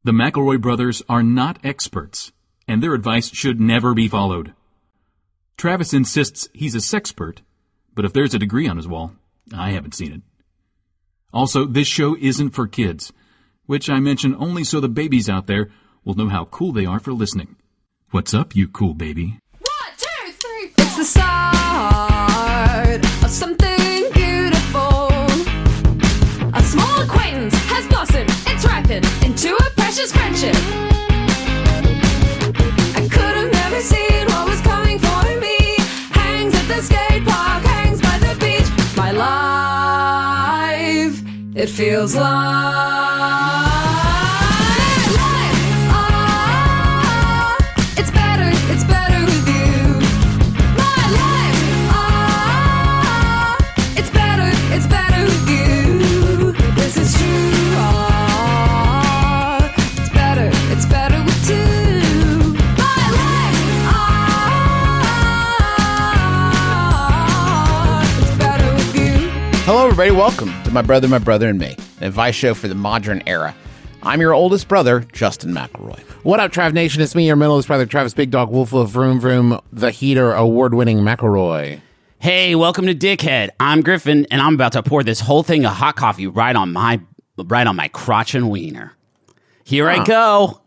The McElroy brothers are not experts, and their advice should never be followed. Travis insists he's a sexpert, but if there's a degree on his wall, I haven't seen it. Also, this show isn't for kids, which I mention only so the babies out there will know how cool they are for listening. What's up, you cool baby? 1, 2, 3, 4. It's the start of something beautiful. A small acquaintance has blossomed, it's ripened into a precious friendship. I could have never seen what was coming for me. Hangs at the skate park, hangs by the beach. My life, it feels like Hello, everybody. Welcome to My Brother, and Me, an advice show for the modern era. I'm your oldest brother, Justin McElroy. What up, Trav Nation? It's me, your middleest brother, Travis Big Dog Wolf of Vroom Vroom, the Heater award-winning McElroy. Hey, welcome to Dickhead. I'm Griffin, and I'm about to pour this whole thing of hot coffee right on my crotch and wiener. Here I go.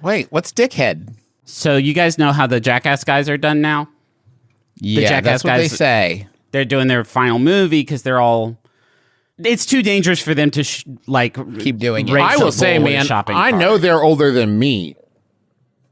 Wait, what's Dickhead? So you guys know how the Jackass guys are done now? Yeah, that's what they say. They're doing their final movie because they're all... It's too dangerous for them to keep doing it. I will say, man, I know they're older than me.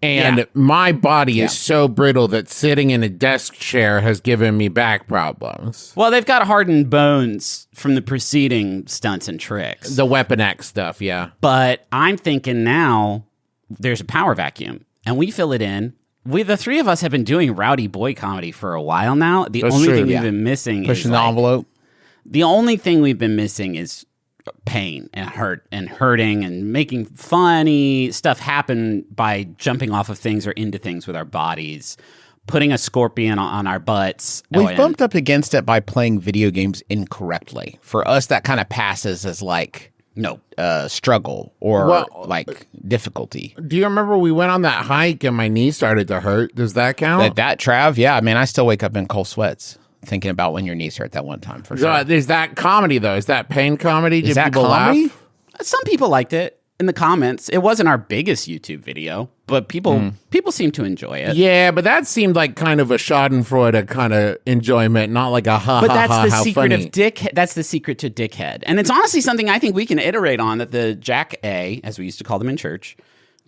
And my body is so brittle that sitting in a desk chair has given me back problems. Well, they've got hardened bones from the preceding stunts and tricks. The Weapon X stuff, yeah. But I'm thinking now there's a power vacuum, and we fill it in. The three of us have been doing rowdy boy comedy for a while now. The only thing we've been missing is pushing the envelope. The only thing we've been missing is pain and hurt and hurting and making funny stuff happen by jumping off of things or into things with our bodies, putting a scorpion on our butts. We've bumped up against it by playing video games incorrectly. For us, that kind of passes as like struggle or difficulty. Do you remember we went on that hike and my knee started to hurt? Does that count? That Trav? Yeah, I mean, I still wake up in cold sweats thinking about when your knees hurt that one time, for sure. Is that comedy, though? Is that pain comedy? Did people laugh? Some people liked it in the comments. It wasn't our biggest YouTube video, but people seem to enjoy it. Yeah, but that seemed like kind of a schadenfreude kind of enjoyment, not like a But that's the secret of Dickhead. That's the secret to Dickhead. And it's honestly something I think we can iterate on that the Jack A, as we used to call them in church,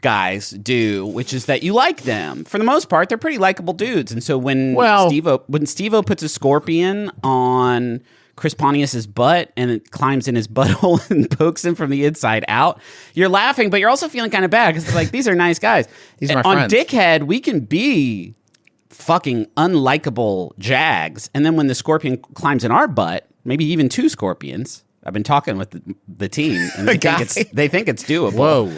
guys do, which is that you like them. For the most part, they're pretty likable dudes. And so when Steve-O puts a scorpion on Chris Pontius's butt and it climbs in his butthole and pokes him from the inside out, you're laughing, but you're also feeling kind of bad because it's like, these are nice guys. These are my friends. On Dickhead, we can be fucking unlikable jags. And then when the scorpion climbs in our butt, maybe even two scorpions, I've been talking with the team, and they think it's doable. Whoa.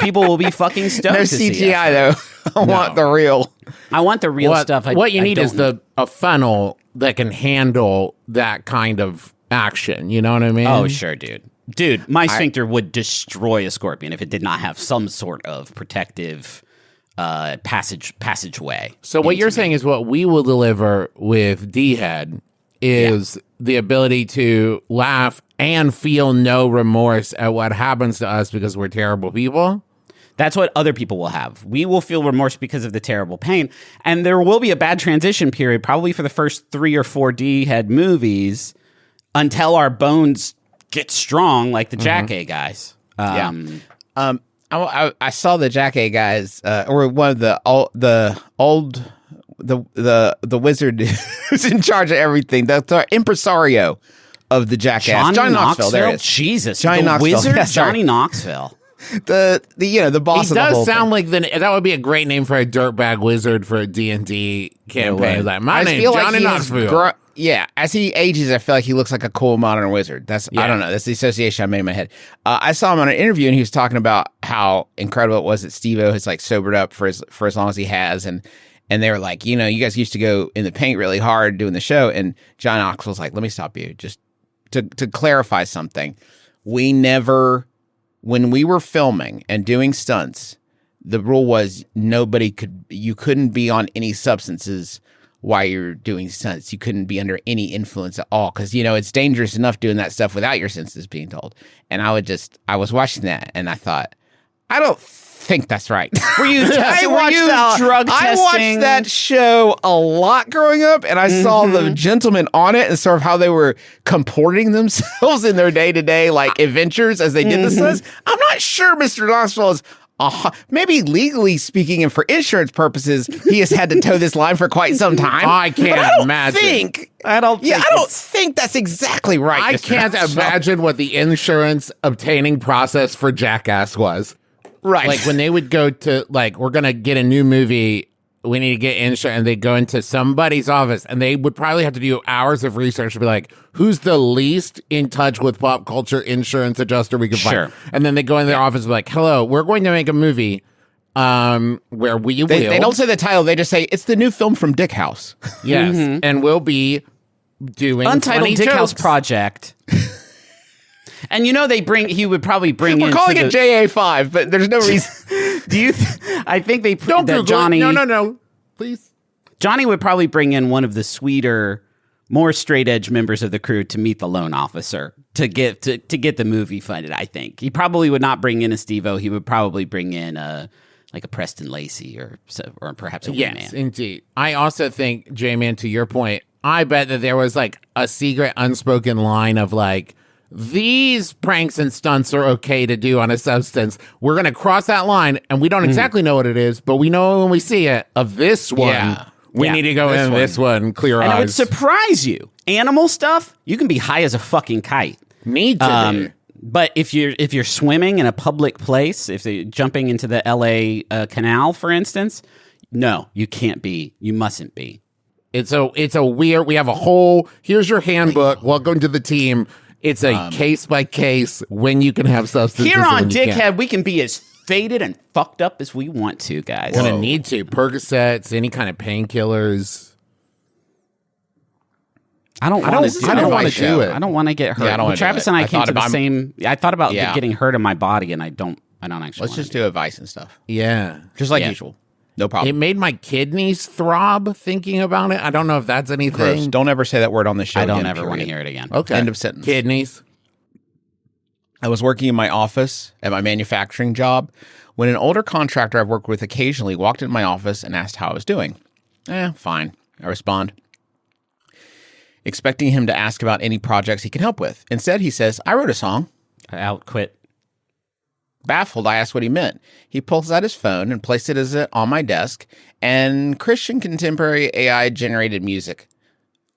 People will be fucking stoked. No to see CGI though. I want the real. I want the real stuff. What you need is a funnel that can handle that kind of action. You know what I mean? Oh, sure, dude. My sphincter would destroy a scorpion if it did not have some sort of protective passageway. So what you're saying is what we will deliver with D-Head is the ability to laugh and feel no remorse at what happens to us because we're terrible people. That's what other people will have. We will feel remorse because of the terrible pain. And there will be a bad transition period, probably for the first 3 or 4 D-Head movies, until our bones get strong like the Jack A guys. I saw the Jack A guys, or one of the old wizard who's in charge of everything, the impresario of the Jackass, Johnny Knoxville. There it is. Jesus, Johnny the Knoxville. wizard, Yeah, Johnny Knoxville. The boss. He of the whole does sound thing. like that would be a great name for a dirtbag wizard for a D&D campaign. Like, my name's Johnny Knoxville. As he ages, I feel like he looks like a cool modern wizard. I don't know. That's the association I made in my head. I saw him on an interview, and he was talking about how incredible it was that Steve-O has like sobered up for as long as he has, and they were like, you guys used to go in the paint really hard doing the show, and John Knoxville's like, let me stop you, just to clarify something. We never when we were filming and doing stunts, the rule was you couldn't be on any substances while you're doing stunts. You couldn't be under any influence at all because, it's dangerous enough doing that stuff without your senses being told. And I was watching that and I thought, I don't think that's right. Were you drug testing? I watched that show a lot growing up, and I saw the gentlemen on it and sort of how they were comporting themselves in their day-to-day adventures as they did the stunts. I'm not sure Mr. Knoxville is. Maybe legally speaking and for insurance purposes, he has had to toe this line for quite some time. I can't imagine. I don't think that's exactly right. I Mr. can't Knoxville. imagine what the insurance obtaining process for Jackass was. Right. Like when they would go to we're going to get a new movie, we need to get insurance, and they go into somebody's office and they would probably have to do hours of research to be like, who's the least in touch with pop culture insurance adjuster we can find? And then they go in their office and be like, hello, we're going to make a movie where they don't say the title, they just say it's the new film from Dick House. Yes. And we'll be doing Untitled Dick House Project. And he would probably bring in. We're calling it JA5, but there's no reason. I think they don't that Google Johnny. It. No, please. Johnny would probably bring in one of the sweeter, more straight edge members of the crew to meet the loan officer to get the movie funded. I think he probably would not bring in a Steve-O. He would probably bring in a Preston Lacey or perhaps a Yes, Wee-Man. indeed. I also think, J-Man, to your point, I bet that there was a secret unspoken line of these pranks and stunts are okay to do on a substance. We're going to cross that line, and we don't exactly know what it is, but we know when we see it of this one, we need to go in this one, clear eyes. And it would surprise you. Animal stuff, you can be high as a fucking kite. Need to be. But if you're swimming in a public place, if you're jumping into the LA canal, for instance, no, you can't be. You mustn't be. It's a weird. We have a whole. Here's your handbook. Welcome to the team. It's a case by case when you can have substances. Here on Dickhead, Dickhead, we can be as faded and fucked up as we want to, guys. Gonna need to Percocets, any kind of painkillers. I don't want to do it. I don't want to get hurt. Yeah, Travis and I came to the same. I thought about getting hurt in my body, and I don't actually. Let's just do advice and stuff. Yeah, just like usual. No problem. It made my kidneys throb thinking about it. I don't know if that's anything. Gross. Don't ever say that word on the show. I don't ever want to hear it again. Okay. End of sentence. Kidneys. I was working in my office at my manufacturing job when an older contractor I've worked with occasionally walked into my office and asked how I was doing. Fine. I respond, expecting him to ask about any projects he can help with. Instead, he says, I wrote a song. I quit. Baffled, I asked what he meant. He pulls out his phone and places it on my desk and Christian contemporary AI generated music.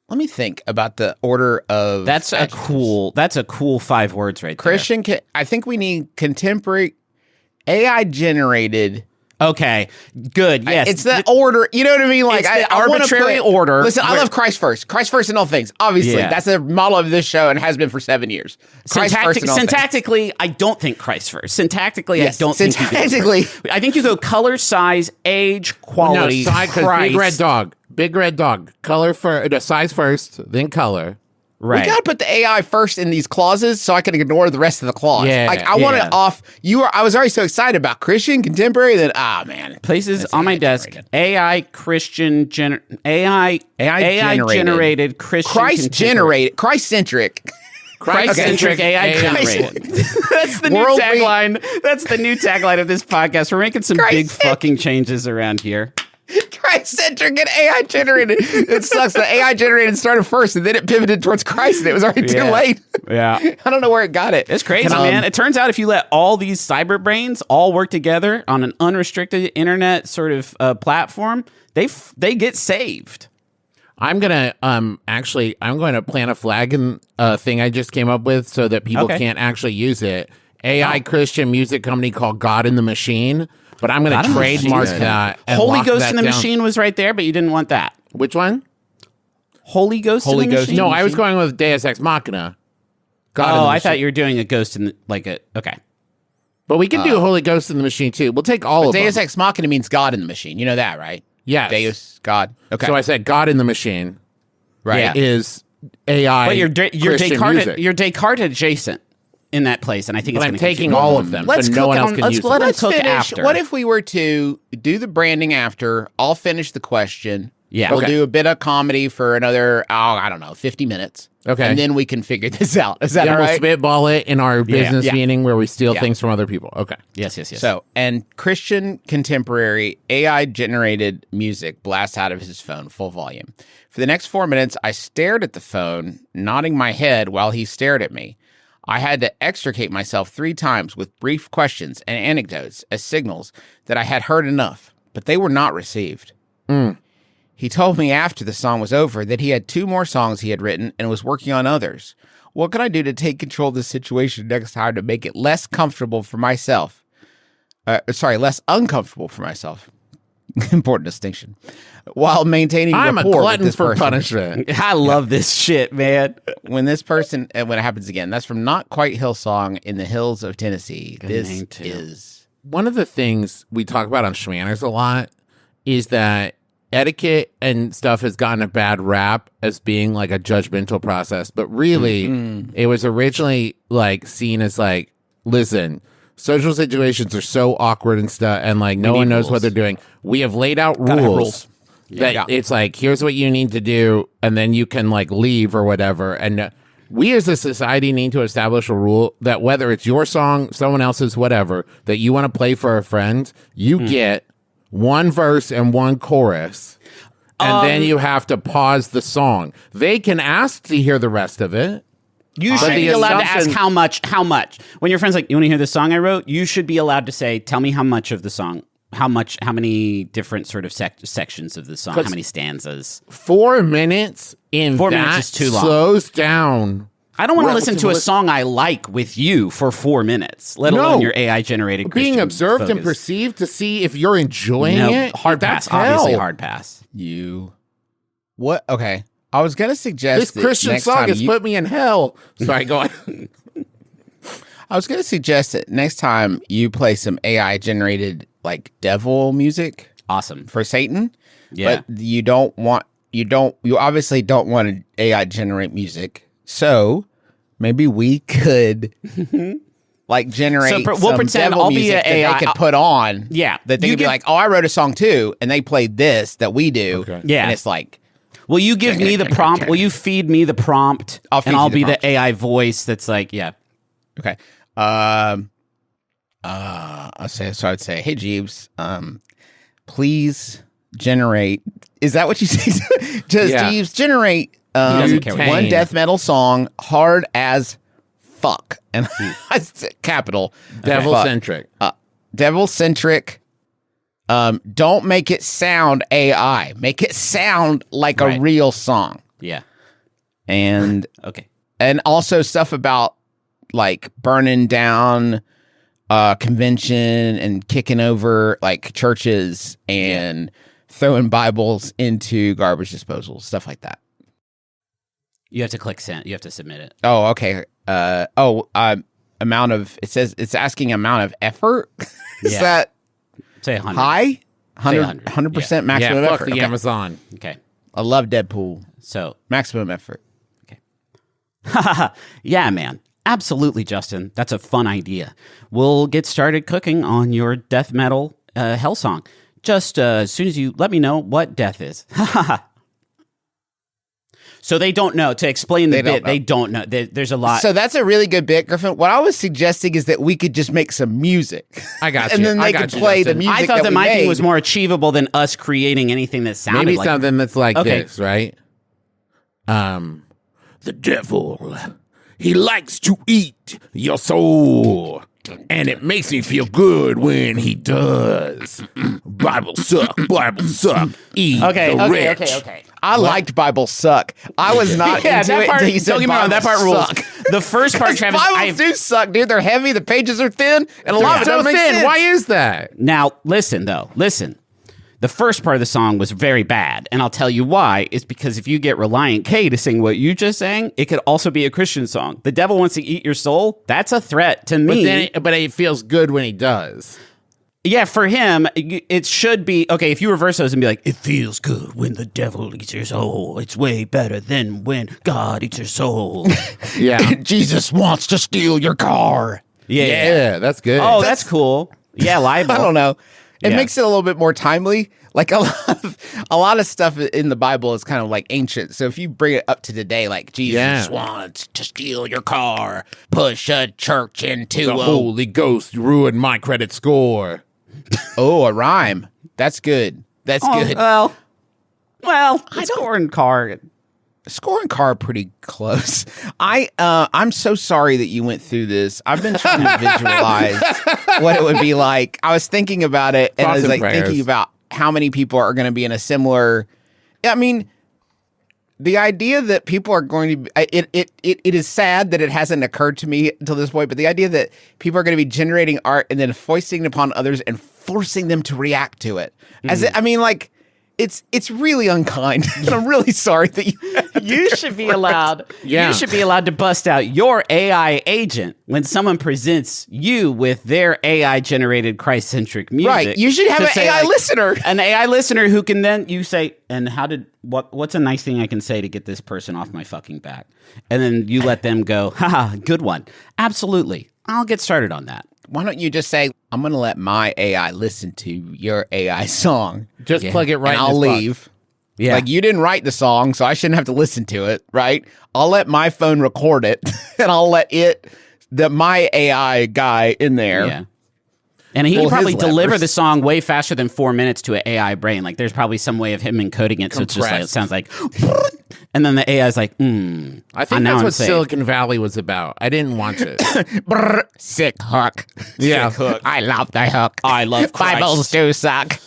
Let me think about the order of That's a cool 5 words right Christian, I think we need contemporary AI generated. Okay, good. Yes, it's the order. You know what I mean? It's the arbitrary order. Listen, I love Christ first. Christ first in all things. Obviously, that's the model of this show and has been for 7 years. Syntactically, I don't think Christ first. Syntactically, I don't think syntactically. I think you go color, size, age, quality. No, Christ. Big red dog. Color size first, then color. Right. We gotta put the AI first in these clauses so I can ignore the rest of the clause. Yeah, I want it off. I was already so excited about Christian contemporary that man. Places on my desk. AI Christian AI generated Christian Christ generated Christ centric. Christ-centric AI generated. That's the new tagline. That's the new tagline of this podcast. We're making some big fucking changes around here. Christ-centric and AI generated. It sucks. The AI generated started first, and then it pivoted towards Christ, and it was already too late. Yeah, I don't know where it got it. It's crazy, man. It turns out if you let all these cyber brains all work together on an unrestricted internet sort of platform, they get saved. I'm gonna I'm going to plant a flag in thing I just came up with so that people can't actually use it. AI Christian music company called God in the Machine. But I'm going to trademark that. And Holy Ghost in the Machine was right there, but you didn't want that. Which one? Holy Ghost in the Machine? No, I was going with Deus Ex Machina. I thought you were doing a ghost in okay. But we can do Holy Ghost in the Machine too. We'll take all of them. Deus Ex Machina means God in the machine. You know that, right? Yes. Deus, God. Okay. So I said God in the Machine. Right. Is AI. But you're Descartes Descartes adjacent. in that place, and I think But it's I'm going to taking all of them, so no one else can use them. Let's cook finish. after. What if we were to do the branding after? I'll finish the question. Yeah. We'll Okay. do a bit of comedy for another, I don't know, 50 minutes. Okay. And then we can figure this out. Is that Then all we'll right? spitball it in our business Yeah. meeting where we steal Yeah. things from other people. Okay. Yes. So, and Christian contemporary AI generated music blasts out of his phone full volume. For the next 4 minutes, I stared at the phone, nodding my head while he stared at me. I had to extricate myself 3 times with brief questions and anecdotes as signals that I had heard enough, but they were not received. He told me after the song was over that he had 2 more songs he had written and was working on others. What can I do to take control of the situation next time to make it less comfortable for myself? Less uncomfortable for myself. Important distinction. While maintaining I'm a rapport with glutton this for person. punishment. I love this shit, man. When it happens again, that's from Not Quite Hillsong in the hills of Tennessee. Good This name, too. is One of the things we talk about on Schmanners a lot is that etiquette and stuff has gotten a bad rap as being like a judgmental process, but really it was originally like seen as like, listen, social situations are so awkward and stuff, and like no one knows what they're doing. We have laid out rules. That it's like, here's what you need to do, and then you can like leave or whatever. And we as a society need to establish a rule that whether it's your song, someone else's, whatever, that you want to play for a friend, you get 1 verse and 1 chorus, and then you have to pause the song. They can ask to hear the rest of it. You should be allowed to ask how much. When your friend's like, you want to hear the song I wrote? You should be allowed to say, tell me how much of the song. How many different sort of sections of the song, how many stanzas. 4 minutes in 4 that minutes is too long. slows down. I don't want to listen to a song I like with you for 4 minutes, let alone your AI generated being observed and perceived to see if you're enjoying it. Hard That's pass, obviously hell. hard pass. what? Okay. I was going to suggest This that Christian next song time has put me in hell. Sorry, go on. I was going to suggest that next time you play some AI generated like devil music Awesome. for Satan, Yeah. but you obviously don't want to AI generate music. So maybe we could like generate we'll some pretend devil I'll be music a AI that they could put on. Yeah. That they You could be give- like, oh, I wrote a song too, and they played this that we do. Okay. Yeah. And it's like, Will you give me the prompt? Will you feed me the prompt? I'll feed and you I'll the be prompt. the AI voice that's like, yeah. okay. I'd say, hey Jeeves, please generate. Is that what you say? Does Yeah. Jeeves generate doesn't care what one you- death metal song hard as fuck? And capital Devil-centric. devil centric. Don't make it sound AI. Make it sound like Right. a real song. Yeah. And Okay. also stuff about like burning down convention and kicking over like churches and throwing Bibles into garbage disposal, stuff like that. You have to click send. You have to submit it. Oh, okay. Amount of, it says it's asking amount of effort. Is Yeah. that Say 100. high? 100. 100% maximum Yeah, fuck effort. the Okay. Amazon. Okay. I love Deadpool. So, Maximum effort. yeah, man. Absolutely, Justin. That's a fun idea. We'll get started cooking on your death metal hell song. Just as soon as you let me know what death is. So they don't know. To explain the bit, they don't know. There's a lot. So that's a really good bit, Griffin. What I was suggesting is that we could just make some music. I got and you. then I they got could you, play the Justin. music I thought that we my thing made. was more achievable than us creating anything that sounded Maybe like something that's like Okay. this, right? The devil, he likes to eat your soul, and it makes me feel good when he does. Bible suck, eat the rich. okay. I liked Bible suck. I was not Yeah, into that it part. until you said Don't get me wrong. That part Bibles rules. suck. The first part, Travis. Bibles do suck, dude. They're heavy. The pages are thin, and a lot of it So doesn't make thin. sense. Why is that? Now, listen, though. Listen. The first part of the song was very bad, and I'll tell you why. It's because if you get Reliant K to sing what you just sang, it could also be a Christian song. The devil wants to eat your soul. That's a threat to me. But it feels good when he does. Yeah, for him, it should be okay. If you reverse those and be like, it feels good when the devil eats your soul. It's way better than when God eats your soul. Yeah. Jesus wants to steal your car. Yeah, that's good. Oh, that's cool. Yeah, libel. I don't know. It Yeah. makes it a little bit more timely. Like a lot of stuff in the Bible is kind of like ancient. So if you bring it up to today, like Jesus wants to steal your car, push a church into the Holy Ghost ruined my credit score. Oh, a rhyme. That's good. That's good. Well, scoring car. Scoring car pretty close. I'm so sorry that you went through this. I've been trying to visualize what it would be like. I was thinking about it, and I was like thinking about how many people are going to be in a similar. I mean, the idea that people are going to be, it is sad that it hasn't occurred to me until this point, but the idea that people are going to be generating art and then foisting it upon others and forcing them to react to it. It's really unkind, and I'm really sorry that You should be allowed. Yeah. You should be allowed to bust out your AI agent when someone presents you with their AI generated Christ-centric music. Right. You should have to an say, AI listener. An AI listener who can then you say, and what's a nice thing I can say to get this person off my fucking back? And then you let them go, haha, good one. Absolutely. I'll get started on that. Why don't you just say, I'm going to let my AI listen to your AI song. Just plug it right and in I'll this box. leave. Yeah. Like, you didn't write the song, so I shouldn't have to listen to it, right? I'll let my phone record it, and I'll let my AI guy in there. Yeah. And he Pull can probably his deliver levers. the song way faster than 4 minutes to an AI brain. Like, there's probably some way of him encoding it, so it's just like, it sounds like, and then the AI is like, I think that's what Silicon Valley was about. I didn't watch it. Brr, sick hook. Yeah. Sick hook. I love the hook. I love Christ. Bibles do suck.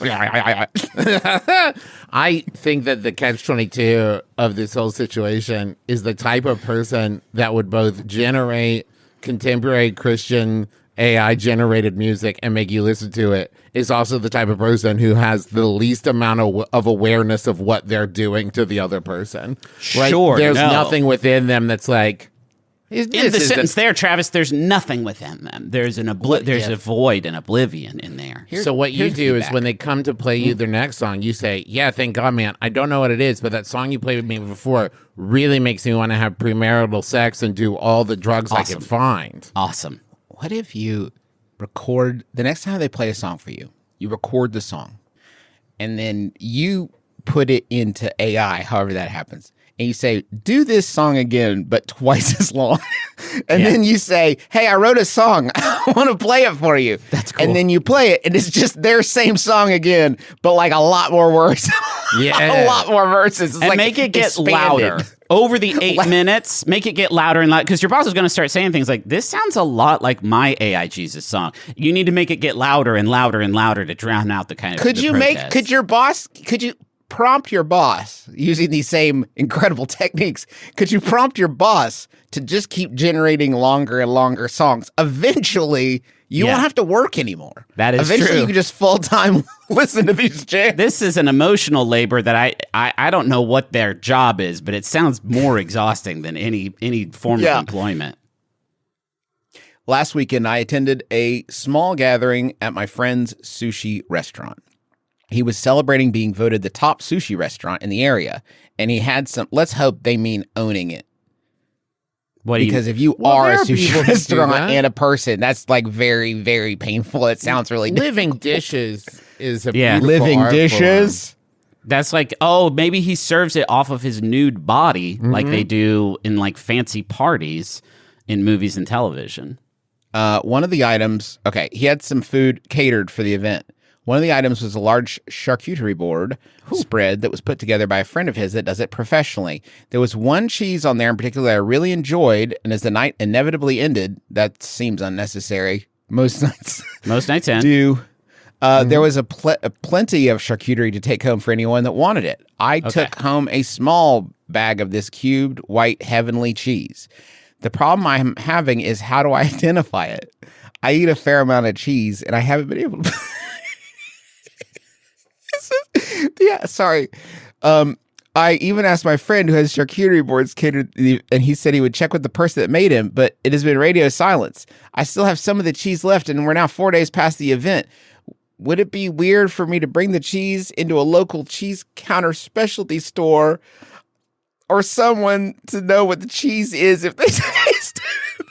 I think that the catch-22 of this whole situation is the type of person that would both generate contemporary Christian AI-generated music and make you listen to it is also the type of person who has the least amount of awareness of what they're doing to the other person. Right? Sure, There's no. nothing within them that's like... In the sentence there, Travis, there's nothing within them. There's there's a void and oblivion in there. So what you here's do is feedback. when they come to play you their next song, you say, yeah, thank God, man. I don't know what it is, but that song you played with me before really makes me want to have premarital sex and do all the drugs I can find. Awesome. What if you record, the next time they play a song for you, you record the song, and then you put it into AI, however that happens, and you say, do this song again, but twice as long. And then you say, hey, I wrote a song. I want to play it for you. That's cool. And then you play it, and it's just their same song again, but like a lot more words. Yeah. A lot more verses. It's And like make it get expanded. louder. Over the 8 minutes, make it get louder and louder. Because your boss is going to start saying things like, this sounds a lot like my AI Jesus song. You need to make it get louder and louder and louder to drown out the kind of Could the protest. could you prompt your boss using these same incredible techniques? Could you prompt your boss to just keep generating longer and longer songs? Eventually, you won't have to work anymore. That is Eventually, true. you can just full-time listen to these jams. This is an emotional labor that I don't know what their job is, but it sounds more exhausting than any form of employment. Last weekend, I attended a small gathering at my friend's sushi restaurant. He was celebrating being voted the top sushi restaurant in the area, and he had some, let's hope they mean owning it. Because if you are a there are people sushi who do restaurant that. and a person, that's like very, very painful. It sounds really Living dishes is a Yeah. beautiful living art dishes. that's like, oh, maybe he serves it off of his nude body like they do in like fancy parties in movies and television. One of the items, he had some food catered for the event. One of the items was a large charcuterie board spread that was put together by a friend of his that does it professionally. There was one cheese on there in particular that I really enjoyed, and as the night inevitably ended, that seems unnecessary. Most nights end. do. There was plenty of charcuterie to take home for anyone that wanted it. I took home a small bag of this cubed white heavenly cheese. The problem I'm having is, how do I identify it? I eat a fair amount of cheese, and I haven't been able to... sorry. I even asked my friend who has charcuterie boards catered, and he said he would check with the person that made him, but it has been radio silence. I still have some of the cheese left, and we're now 4 days past the event. would it be weird for me to bring the cheese into a local cheese counter specialty store or someone to know what the cheese is if they taste it?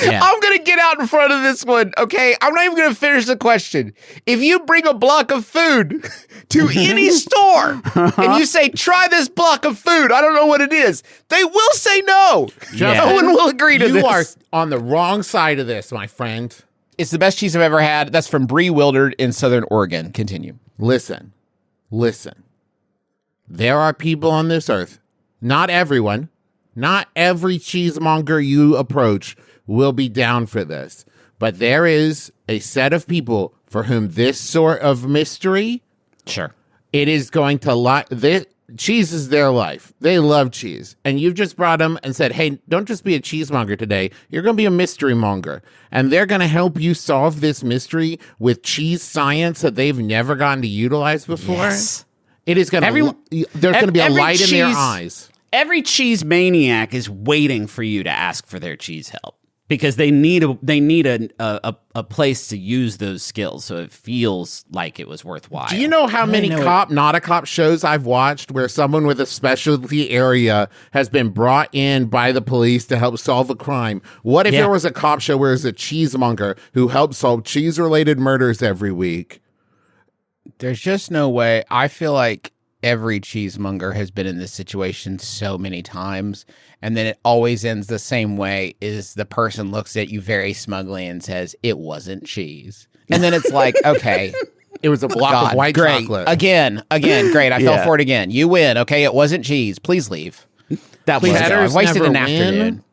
Yeah. I'm going to get out in front of this one, okay? I'm not even going to finish the question. If you bring a block of food to any store and you say, try this block of food, I don't know what it is, they will say no. Yeah. No one will agree to You this. are on the wrong side of this, my friend. It's the best cheese I've ever had. That's from Bree Wilderd in Southern Oregon. Continue. Listen. There are people on this earth, not everyone, not every cheesemonger you approach will be down for this. But there is a set of people for whom this sort of mystery, Sure. it is going to cheese is their life. They love cheese. And you've just brought them and said, hey, don't just be a cheesemonger today. You're going to be a mystery monger. And they're going to help you solve this mystery with cheese science that they've never gotten to utilize before. Yes. It is going to, there's going to be a every light in their cheese- eyes. Every cheese maniac is waiting for you to ask for their cheese help because they need a place to use those skills so it feels like it was worthwhile. Do you know how many not a cop shows I've watched where someone with a specialty area has been brought in by the police to help solve a crime? What if there was a cop show where there's a cheesemonger who helps solve cheese-related murders every week? There's just no way. I feel like every cheesemonger has been in this situation so many times, and then it always ends the same way, is the person looks at you very smugly and says, it wasn't cheese. And then it's like, okay. It was a block of white great. chocolate. Again, great. I fell for it again. You win. Okay, it wasn't cheese. Please leave. that Please was go. Cheddars I wasted never an win. afternoon.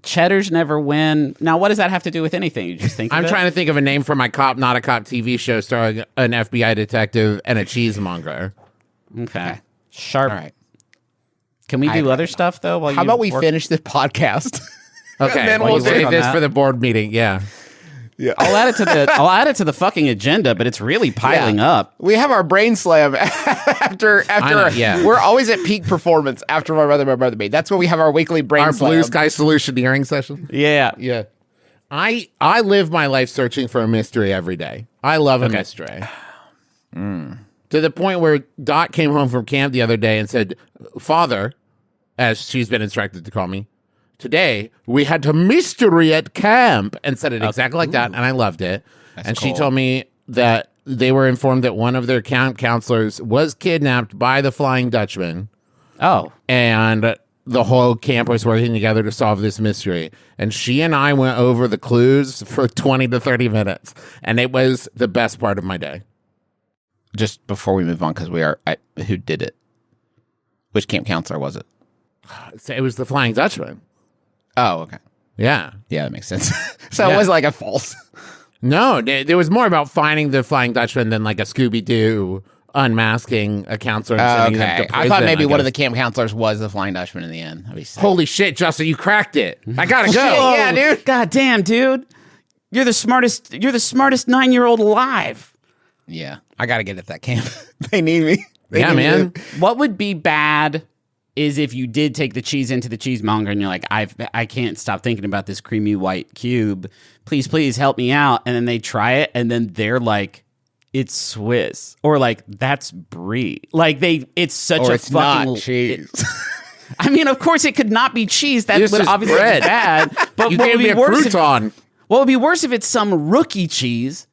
Cheddars never win. Now, what does that have to do with anything? You just think I'm of trying to think of a name for my cop, not a cop TV show starring an FBI detective and a cheesemonger. Okay. Sharp. All right. Can we do other stuff though? How about we finish this podcast? Okay, then we'll we'll save work on this that. for the board meeting. Yeah. I'll add it to the fucking agenda, but it's really piling up. We have our brain slam after know, yeah. We're always at peak performance after my brother made. That's when we have our weekly brain Our slam. blue sky solutioneering session. Yeah. Yeah. I live my life searching for a mystery every day. I love a mystery. To the point where Dot came home from camp the other day and said, Father, as she's been instructed to call me, today we had a mystery at camp, and said it exactly like that, and I loved it. And she told me that they were informed that one of their camp counselors was kidnapped by the Flying Dutchman. Oh. And the whole camp was working together to solve this mystery. And she and I went over the clues for 20 to 30 minutes. And it was the best part of my day. Just before we move on, because who did it? Which camp counselor was it? It was the Flying Dutchman. Oh, okay. Yeah. Yeah, that makes sense. So it was like a false. No, there was more about finding the Flying Dutchman than like a Scooby-Doo unmasking a counselor and sending them to Okay. prison, I thought maybe one of guess. the camp counselors was the Flying Dutchman in the end. That'd be sick. Holy shit, Justin, you cracked it. I gotta go. Yeah, dude. God damn, dude. You're the smartest 9-year-old alive. Yeah, I got to get at that camp. They need me. They Yeah, need man. me. What would be bad is if you did take the cheese into the cheesemonger and you're like, I can't stop thinking about this creamy white cube. Please help me out. And then they try it and then they're like, it's Swiss, or like that's brie. Like it's such Or a it's fucking not cheese. I mean, of course, it could not be cheese. That This would is obviously bread. be bad. But You what gave would me be a worse? crouton. What would be worse if it's some rookie cheese,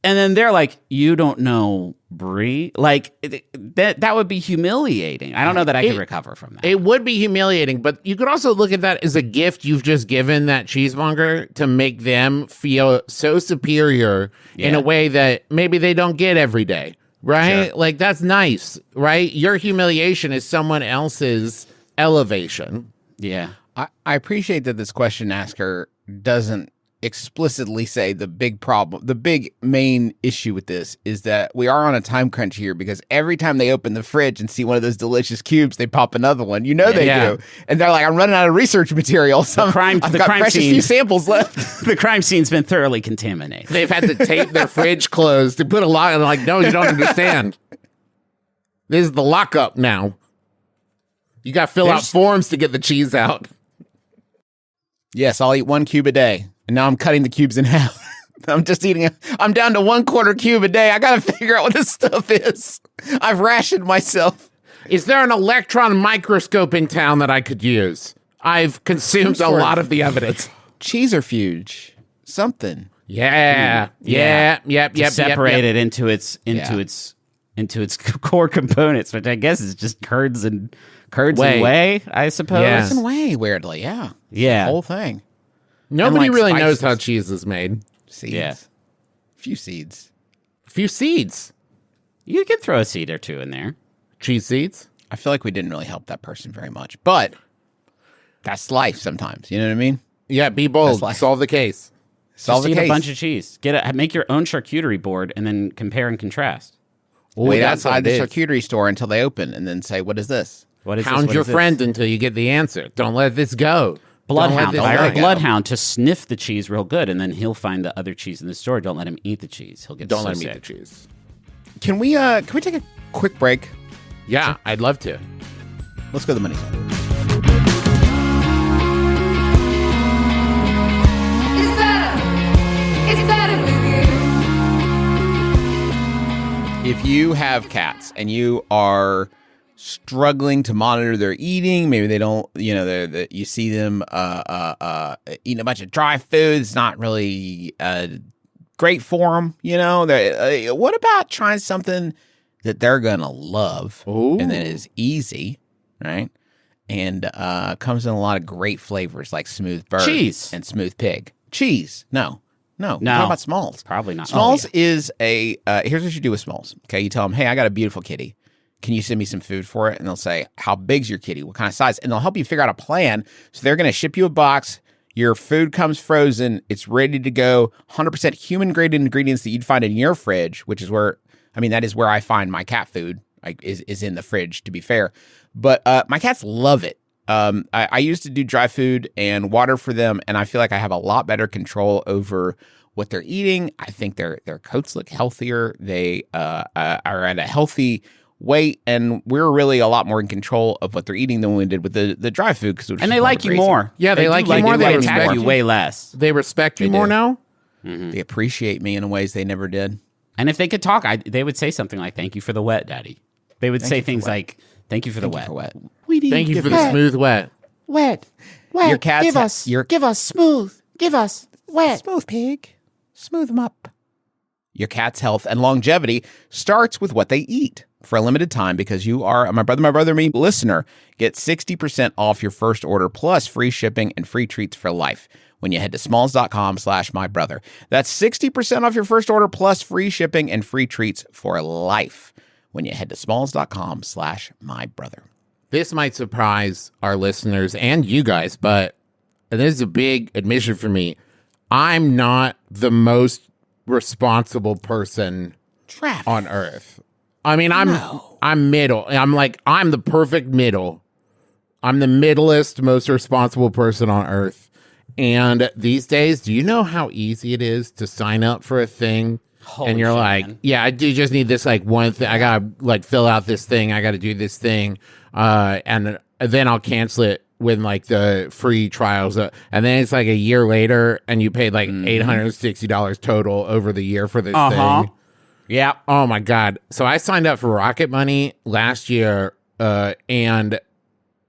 and then they're like, "You don't know brie." Like that would be humiliating. I don't know that I could recover from that. It would be humiliating, but you could also look at that as a gift you've just given that cheesemonger to make them feel so superior in a way that maybe they don't get every day, right? Sure. Like, that's nice, right? Your humiliation is someone else's elevation. Yeah. I appreciate that this question asker doesn't explicitly say the big problem, the big main issue with this is that we are on a time crunch here, because every time they open the fridge and see one of those delicious cubes, they pop another one. You know they Yeah. do. And they're like, I'm running out of research material. So crime I've got precious scene. few samples left. The crime scene's been thoroughly contaminated. They've had to tape their fridge closed to put a lock. And like, no, you don't understand. This is the lockup now. You got to fill out forms to get the cheese out. Yes, I'll eat one cube a day. And now I'm cutting the cubes in half. I'm just eating I'm down to 1/4 cube a day. I got to figure out what this stuff is. I've rationed myself. Is there an electron microscope in town that I could use? I've consumed a lot of the evidence. Cheeserfuge. Something. Yep. Separate it into its core components, which I guess is just curds and whey, I suppose. Yeah. Curds and whey, weirdly, yeah. Yeah. The whole thing. Nobody And, really spices. knows how cheese is made. Seeds. Yeah. Few seeds. Few seeds. You could throw a seed or two in there. Cheese seeds? I feel like we didn't really help that person very much, but that's life sometimes. You know what I mean? Yeah, be bold. That's life. Solve the case. Solve Just the eat case. a bunch of cheese. Make your own charcuterie board and then compare and contrast. Ooh, Wait that's outside the what it is. charcuterie store until they open and then say, what is this? What is Hound this? your friend until you get the answer. Don't let this go. Bloodhound. Don't let Hire this a go. bloodhound to sniff the cheese real good, and then he'll find the other cheese in the store. Don't let him eat the cheese. He'll get Don't so let me eat sick. the cheese. Can we take a quick break? Yeah, I'd love to. Let's go to the money side. It's better with you. If you have cats and you are struggling to monitor their eating, maybe they don't, you see them eating a bunch of dry foods, not really great for them, what about trying something that they're going to love and that is easy, right? And comes in a lot of great flavors like smooth bird Cheese. and smooth pig. Cheese. No. We're talking about Smalls. Probably not. Smalls Oh, yeah. is here's what you do with Smalls. Okay, you tell them, hey, I got a beautiful kitty. Can you send me some food for it? And they'll say, how big's your kitty? What kind of size? And they'll help you figure out a plan. So they're going to ship you a box. Your food comes frozen. It's ready to go. 100% human-grade ingredients that you'd find in your fridge, which is that is where I find my cat food, is in the fridge, to be fair. But my cats love it. I used to do dry food and water for them, and I feel like I have a lot better control over what they're eating. I think their coats look healthier. They are at a healthy weight, and we're really a lot more in control of what they're eating than we did with the dry food. And they like you more. Yeah, they like you more. They They attack respect you you. way less. They respect you They more do. now? They appreciate me in ways they never did. And if they could talk, they would say something like, "Thank you for the wet, Daddy." They would say things like, "Thank you for the wet." Thank you for the smooth wet. Wet. Your cats Give us smooth. Give us wet. Smooth pig. Smooth them up. Your cat's health and longevity starts with what they eat. For a limited time, because you are a My Brother, Me listener, get 60% off your first order plus free shipping and free treats for life when you head to smalls.com/mybrother. That's 60% off your first order plus free shipping and free treats for life when you head to smalls.com/mybrother. This might surprise our listeners and you guys, but this is a big admission for me. I'm not the most responsible person Trav. on earth. I mean, I'm middle. I'm the perfect middle. I'm the middlest, most responsible person on earth. And these days, do you know how easy it is to sign up for a thing? And you're shit, like, man. yeah, I do just need this one thing. I gotta fill out this thing. I gotta do this thing. And then I'll cancel it when the free trials. And then it's a year later and you paid $860 total over the year for this thing. Yeah. Oh my God. So I signed up for Rocket Money last year, and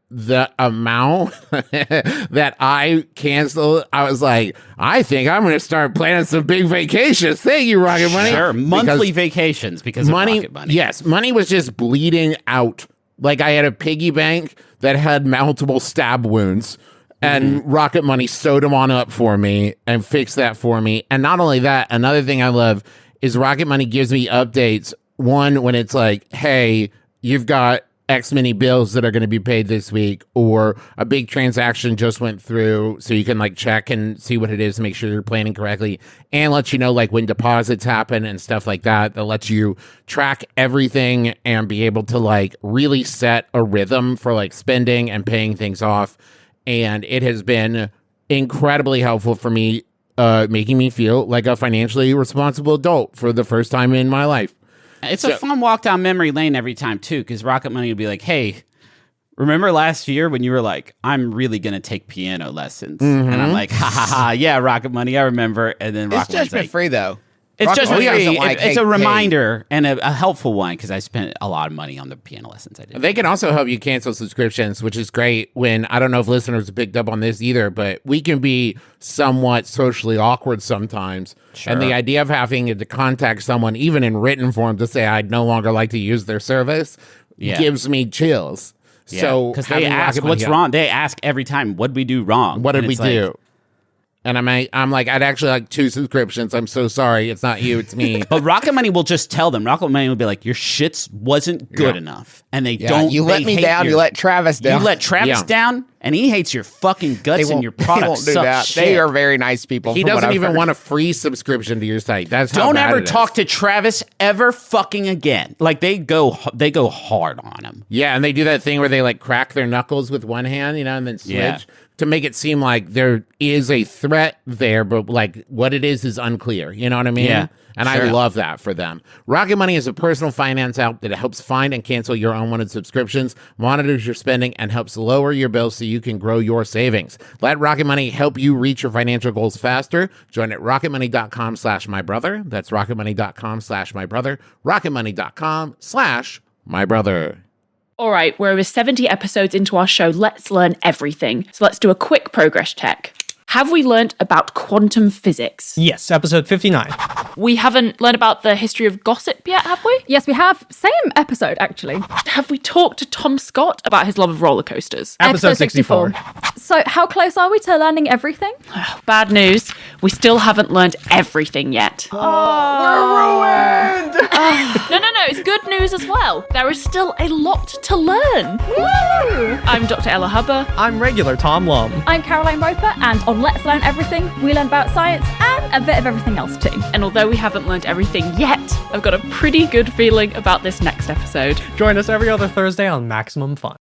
the amount that I canceled, I was like, I think I'm going to start planning some big vacations. Thank you, Rocket Money. Sure. Monthly Because vacations because of Rocket Money. Yes. Money was just bleeding out. I had a piggy bank that had multiple stab wounds. And Rocket Money sewed them on up for me and fixed that for me. And not only that, another thing I love is Rocket Money gives me updates. One, when it's hey, you've got X many bills that are going to be paid this week, or a big transaction just went through, so you can check and see what it is to make sure you're planning correctly, and let you know when deposits happen and stuff like that. That lets you track everything and be able to really set a rhythm for spending and paying things off. And it has been incredibly helpful for me, making me feel like a financially responsible adult for the first time in my life. It's a fun walk down memory lane every time, too, because Rocket Money would be like, hey, Remember last year when you were like, I'm really going to take piano lessons. And I'm like, ha ha ha, yeah, Rocket Money, I remember. And then It's Rocket Money's judgment like, free, though. it's Rocket judgment Money free. isn't like, It's hey, a reminder and a helpful one because I spent a lot of money on the piano lessons I did. They can also help you cancel subscriptions, which is great when, I don't know if listeners have picked up on this either, but we can be somewhat socially awkward sometimes. Sure. And the idea of having to contact someone, even in written form, to say I'd no longer like to use their service gives me chills. Yeah, So because they having ask Rocket Money what's wrong. They ask every time, what did we do wrong? What did And we it's like, do? And I'm like, I'd actually like 2 subscriptions. I'm so sorry. It's not you, it's me. But Rocket Money will just tell them. Rocket Money will be like, your shits wasn't good enough. And they don't. You let me hate down. You let Travis down. You let Travis Yeah. down, and he hates your fucking guts and your They product won't do sucks that. shit. They are very nice people. He from what doesn't I've even heard. want a free subscription to your site. That's how Don't bad ever it is. talk to Travis ever fucking again. Like they go hard on him. Yeah, and they do that thing where they like crack their knuckles with one hand, and then switch Yeah. to make it seem like there is a threat there, but like what it is unclear. You know what I mean? Yeah, And sure. I love that for them. Rocket Money is a personal finance app that helps find and cancel your unwanted subscriptions, monitors your spending, and helps lower your bills so you can grow your savings. Let Rocket Money help you reach your financial goals faster. Join at rocketmoney.com/mybrother. That's rocketmoney.com/mybrother. rocketmoney.com/mybrother. All right, we're over 70 episodes into our show. Let's learn everything. So let's do a quick progress check. Have we learnt about quantum physics? Yes, episode 59. We haven't learned about the history of gossip yet, have we? Yes, we have. Same episode, actually. Have we talked to Tom Scott about his love of roller coasters? Episode 64. So, how close are we to learning everything? Bad news, we still haven't learned everything yet. No, it's good news as well. There is still a lot to learn. Woo! I'm Dr. Ella Hubber. I'm regular Tom Lum. I'm Caroline Roper, and on Let's Learn Everything, we learn about science and a bit of everything else too. And although we haven't learned everything yet, I've got a pretty good feeling about this next episode. Join us every other Thursday on Maximum Fun.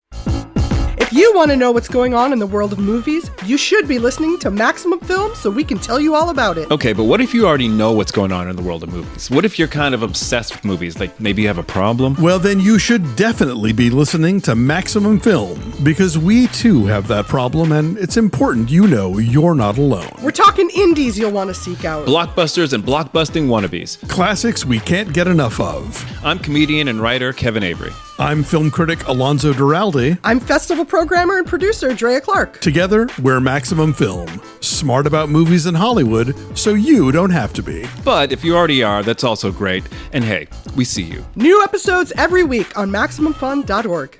If you want to know what's going on in the world of movies, you should be listening to Maximum Film so we can tell you all about it. Okay, but what if you already know what's going on in the world of movies? What if you're kind of obsessed with movies, like maybe you have a problem? Well, then you should definitely be listening to Maximum Film, because we too have that problem, and it's important you know you're not alone. We're talking indies you'll want to seek out. Blockbusters and blockbusting wannabes. Classics we can't get enough of. I'm comedian and writer Kevin Avery. I'm film critic Alonzo Duralde. I'm festival programmer and producer Drea Clark. Together, we're Maximum Film. Smart about movies in Hollywood, so you don't have to be. But if you already are, that's also great. And hey, we see you. New episodes every week on MaximumFun.org.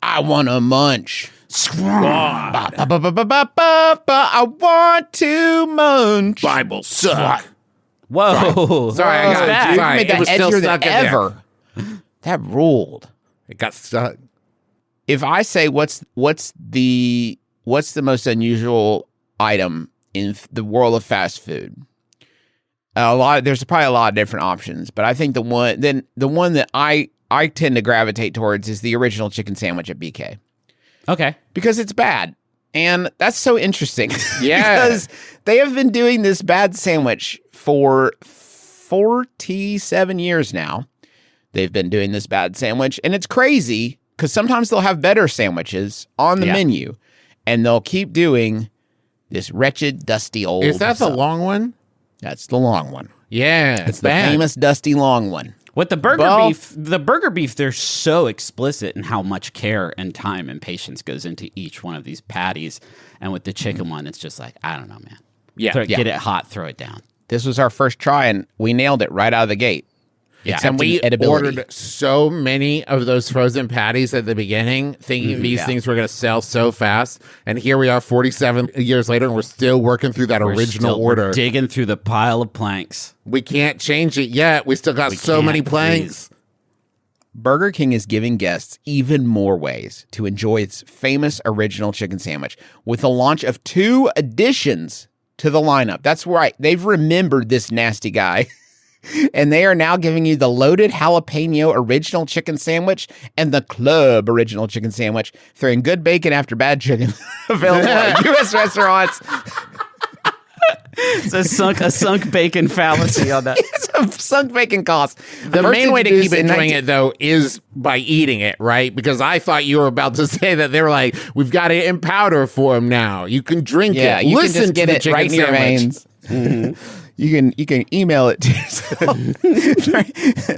I want a munch. I want to munch. Bible suck. Whoa. Sorry, I got back. it. You Sorry, made it was that still edgier than stuck in there. ever. That ruled. It got stuck. If I say what's the most unusual item in the world of fast food, there's probably a lot of different options, but I think the one that I tend to gravitate towards is the original chicken sandwich at BK. Okay. Because it's bad. And that's so interesting. Yeah. Because they have been doing this bad sandwich for 47 years now. They've been doing this bad sandwich. And it's crazy because sometimes they'll have better sandwiches on the menu. And they'll keep doing this wretched, dusty old Is that stuff. the long one? That's the long one. Yeah. It's the famous dusty long one. With the burger beef, they're so explicit in how much care and time and patience goes into each one of these patties. And with the chicken one, it's just like, I don't know, man. Yeah. Get it hot, throw it down. This was our first try, and we nailed it right out of the gate. Yeah. Except And we in edibility. ordered so many of those frozen patties at the beginning, thinking these things were going to sell so fast. And here we are 47 years later, and we're still working through that original order. We're digging through the pile of planks. We can't change it yet. We still got so many planks. Burger King is giving guests even more ways to enjoy its famous original chicken sandwich with the launch of 2 additions to the lineup. That's right. They've remembered this nasty guy. And they are now giving you the loaded jalapeno original chicken sandwich and the club original chicken sandwich, throwing good bacon after bad chicken. Available at U.S. restaurants. It's a sunk bacon fallacy on that. It's a sunk bacon cost. The First main way to keep introduced in enjoying it, though, is by eating it, right? Because I thought you were about to say that they were like, we've got it in powder form now. You can drink it. You Listen can just get to the it chicken right in your sandwich. veins. You can email it to yourself.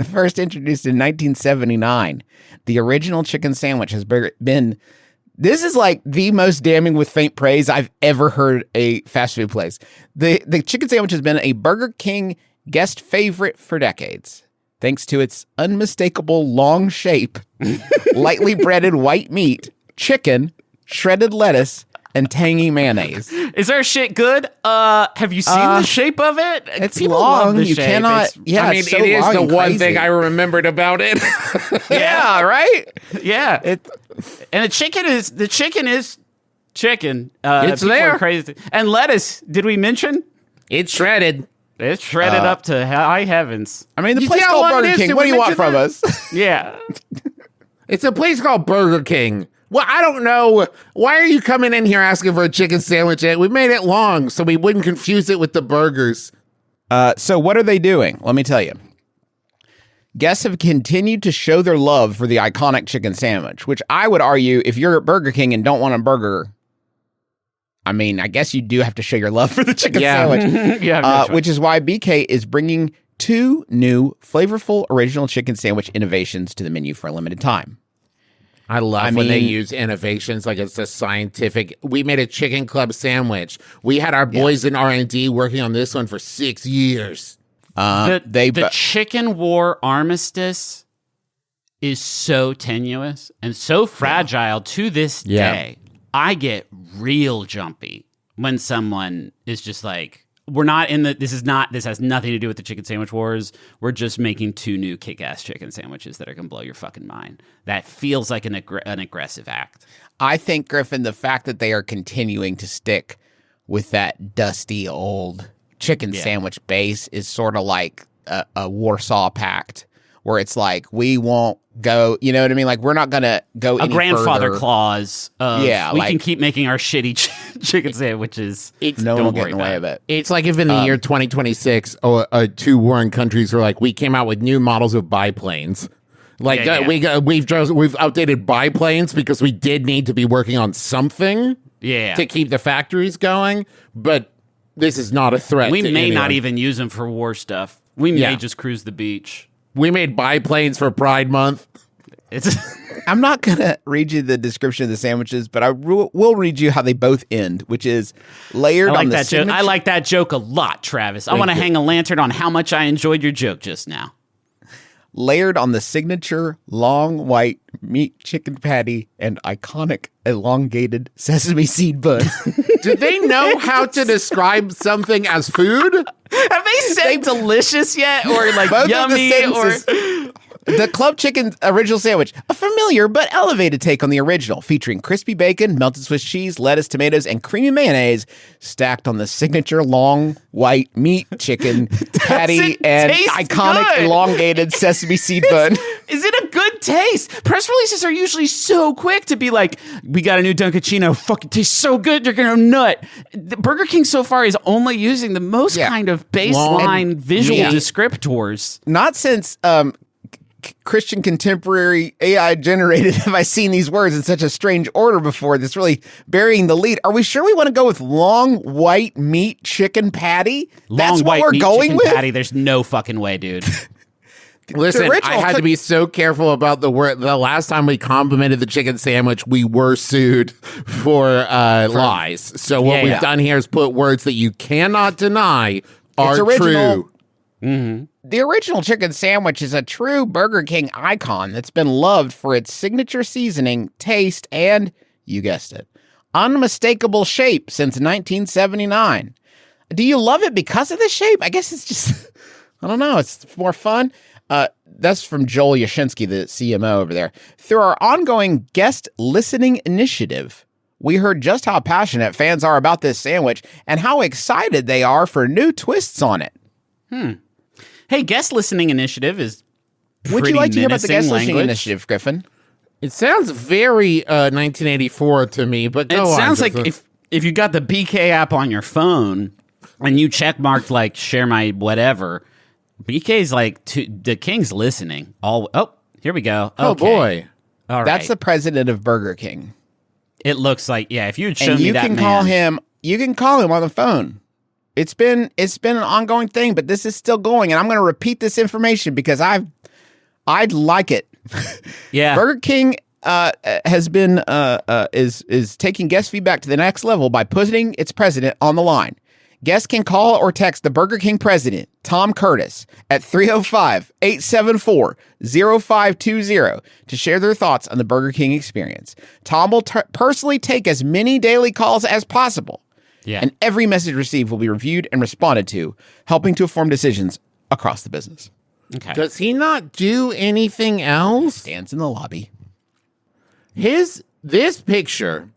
First introduced in 1979, the original chicken sandwich has been. This is like the most damning with faint praise I've ever heard a fast food place. The chicken sandwich has been a Burger King guest favorite for decades, thanks to its unmistakable long shape, lightly breaded white meat, chicken, shredded lettuce, and tangy mayonnaise. Is our shit good? Have you seen the shape of it? It's People long. love the You shape. cannot. It's- I mean, it's so it is long the and one crazy. thing I remembered about it. Yeah, right. Yeah. And the chicken is chicken. It's people there. are crazy. And lettuce, did we mention? It's shredded. It's shredded up to high heavens. I mean, the You place see how called long it Burger is? King. Did What we do you want mention from that? us? Yeah. It's a place called Burger King. Well, I don't know. Why are you coming in here asking for a chicken sandwich? We made it long so we wouldn't confuse it with the burgers. So what are they doing? Let me tell you. Guests have continued to show their love for the iconic chicken sandwich, which I would argue, if you're at Burger King and don't want a burger, I mean, I guess you do have to show your love for the chicken sandwich. Yeah. Which is why BK is bringing 2 new flavorful original chicken sandwich innovations to the menu for a limited time. I love when they use innovations like it's a scientific. We made a chicken club sandwich. We had our boys in R&D working on this one for 6 years. The chicken war armistice is so tenuous and so fragile to this day. I get real jumpy when someone is just like, we're not in the, this has nothing to do with the chicken sandwich wars. We're just making 2 new kick-ass chicken sandwiches that are going to blow your fucking mind. That feels like an aggressive act. I think, Griffin, the fact that they are continuing to stick with that dusty old chicken sandwich base is sort of like a Warsaw Pact, where it's like, we won't go, you know what I mean? Like, we're not going to go A any grandfather further. clause of, we like, can keep making our shitty chicken sandwiches. No one will get in the way of it. It's like if in the year 2026, 2 warring countries were like, we came out with new models of biplanes. Like we've outdated biplanes because we did need to be working on something to keep the factories going, but this is not a threat. We to may anyone. not even use them for war stuff. We may just cruise the beach. We made biplanes for Pride Month. I'm not going to read you the description of the sandwiches, but I will read you how they both end, which is layered on the that joke. I like that joke a lot, Travis. I want to hang a lantern on how much I enjoyed your joke just now. Layered on the signature long white meat chicken patty and iconic elongated sesame seed bun. Do they know how to describe something as food? Have they said delicious yet, or like Both yummy, or the club chicken original sandwich, a familiar but elevated take on the original, featuring crispy bacon, melted Swiss cheese, lettuce, tomatoes, and creamy mayonnaise, stacked on the signature long white meat chicken patty and iconic elongated sesame seed bun. Is it a good taste? Press releases are usually so quick to be like, we got a new Dunkaccino, fucking tastes so good, you're gonna nut. The Burger King so far is only using the most kind of baseline visual descriptors. Not since Christian contemporary AI generated have I seen these words in such a strange order before that's really burying the lead. Are we sure we want to go with long white meat chicken patty? That's what we're going with? Patty, there's no fucking way, dude. Listen, I had to be so careful about the word. The last time we complimented the chicken sandwich, we were sued for lies. So what we've done here is put words that you cannot deny are true. Mm-hmm. The original chicken sandwich is a true Burger King icon that's been loved for its signature seasoning, taste, and, you guessed it, unmistakable shape since 1979. Do you love it because of the shape? I guess it's just, I don't know, it's more fun. That's from Joel Yashinsky, the CMO over there. Through our ongoing guest listening initiative, we heard just how passionate fans are about this sandwich and how excited they are for new twists on it. Hey, guest listening initiative is Would you like to hear about the guest menacing listening language. initiative, Griffin? It sounds very 1984 to me, but It sounds like if you got the BK app on your phone, and you check marked like share my whatever, BK's like the King's listening. Here we go. Oh Okay. boy. All right. That's the president of Burger King. It looks like, yeah, if you had shown And me you that can man. call him. You can call him on the phone. It's been an ongoing thing, but this is still going, and I'm going to repeat this information because I'd like it. Yeah. Burger King has been is taking guest feedback to the next level by putting its president on the line. Guests can call or text the Burger King president, Tom Curtis, at 305-874-0520 to share their thoughts on the Burger King experience. Tom will personally take as many daily calls as possible. Yeah. And every message received will be reviewed and responded to, helping to inform decisions across the business. Okay. Does he not do anything else? Stands in the lobby. This picture